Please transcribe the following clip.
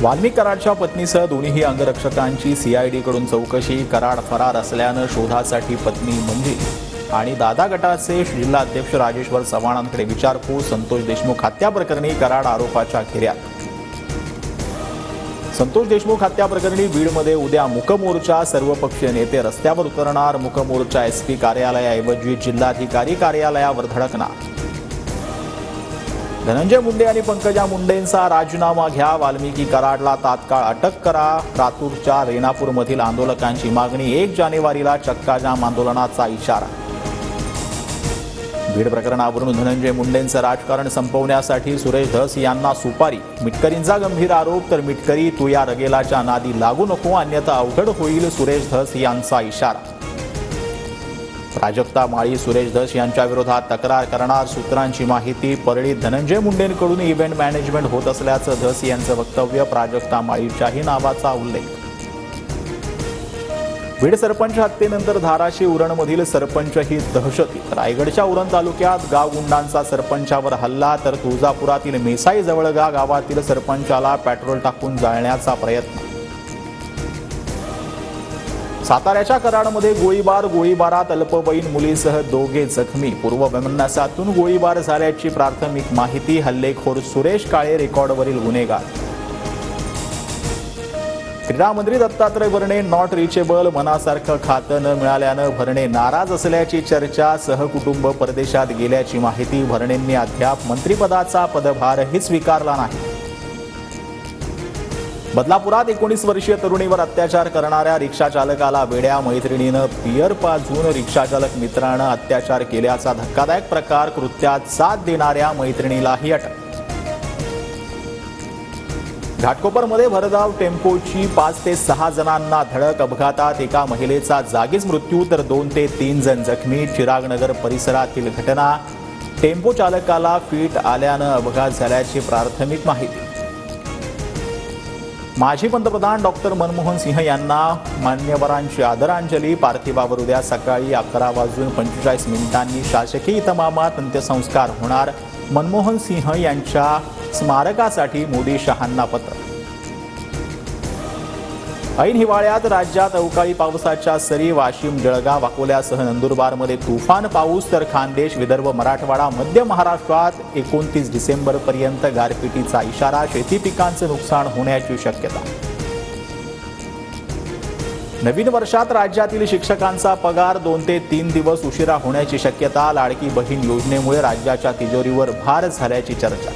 वाल्मिक कराडच्या पत्नीसह दोन्ही अंगरक्षकांची सीआयडीकडून चौकशी. कराड फरार असल्यानं शोधासाठी पत्नी मंजिल आणि दादा गटाचे जिल्हाध्यक्ष राजेश्वर चव्हाणांकडे विचारपूस. संतोष देशमुख हत्या प्रकरणी कराड आरोपाच्या घेऱ्यात. संतोष देशमुख हत्या प्रकरणी बीडमध्ये उद्या मूक मोर्चा. सर्वपक्षीय नेते रस्त्यावर उतरणार. मूक मोर्चा एसपी कार्यालयाऐवजी जिल्हाधिकारी कार्यालयावर धडकणार. धनंजय मुंडे आणि पंकजा मुंडेंचा राजीनामा घ्या. वाल्मिकी कराडला तात्काळ अटक करा. लातूरच्या रेणापूरमधील आंदोलकांची मागणी. 1 जानेवारीला चक्काजाम आंदोलनाचा इशारा. बीड प्रकरणावरून धनंजय मुंडेंचं राजकारण संपवण्यासाठी सुरेश धस यांना सुपारी. मिटकरींचा गंभीर आरोप. तर मिटकरी तू या रगेलाच्या नादी लागू नको, अन्यथा अवघड होईल. सुरेश धस यांचा इशारा. प्राजक्ता माळी सुरेश धस यांच्या विरोधात तक्रार करणार. सूत्रांची माहिती. परळीत धनंजय मुंडेंकडून इव्हेंट मॅनेजमेंट होत असल्याचं धस यांचं वक्तव्य. प्राजक्ता माळीच्याही नावाचा उल्लेख. बीड सरपंच हत्येनंतर धाराशिव उरणमधील सरपंचही दहशतीत. रायगडच्या उरण तालुक्यात गावगुंडांचा सरपंचावर हल्ला. तर तुळजापुरातील मेसाई जवळगा गावातील सरपंचाला पेट्रोल टाकून जाळण्याचा प्रयत्न. साताऱ्याच्या कराडमध्ये गोळीबार. गोळीबारात अल्पवयीन मुलीसह 2 जखमी. पूर्ववैमनस्यातून गोळीबार झाल्याची प्राथमिक माहिती. हल्लेखोर सुरेश काळे रेकॉर्डवरील गुन्हेगार. क्रीडा मंत्री दत्तात्रय भरणे नॉट रिचेबल. मनासारखं खातं न मिळाल्यानं भरणे नाराज असल्याची चर्चा. सहकुटुंब परदेशात गेल्याची माहिती. भरणेंनी अद्याप मंत्रिपदाचा पदभारही स्वीकारला नाही. बदलापुरात 19 वर्षीय तरुणीवर अत्याचार करणाऱ्या रिक्षाचालकाला वेड्या मैत्रिणीनं पियर पाजून रिक्षाचालक मित्रानं अत्याचार केल्याचा धक्कादायक प्रकार. कृत्यात साथ देणाऱ्या मैत्रिणीलाही अटक. घाटकोपरमध्ये भरधाव टेम्पोची 5 ते 6 जणांना धडक. अपघातात एका महिलेचा जागीच मृत्यू तर 2 ते 3 जण जखमी. चिरागनगर परिसरातील घटना. टेम्पो चालकाला फीट आल्यानं अपघात झाल्याची प्राथमिक माहिती. माजी पंतप्रधान डॉक्टर मनमोहन सिंह यांना मान्यवरांची आदरांजली. पार्थिवावर उद्या सकाळी 11:45 शासकीय इतमामात अंत्यसंस्कार होणार. मनमोहन सिंह यांच्या स्मारकासाठी मोदी शहांना पत्र. ऐन हिवाळ्यात राज्यात अवकाळी पावसाच्या सरी. वाशिम, जळगाव, अकोल्यासह नंदुरबारमध्ये तुफान पाऊस. तर खानदेश, विदर्भ, मराठवाडा, मध्य महाराष्ट्रात 29 डिसेंबरपर्यंत गारपिटीचा इशारा. शेती पिकांचं नुकसान होण्याची शक्यता. नवीन वर्षात राज्यातील शिक्षकांचा पगार 2 ते 3 दिवस उशिरा होण्याची शक्यता. लाडकी बहीण योजनेमुळे राज्याच्या तिजोरीवर भार झाल्याची चर्चा.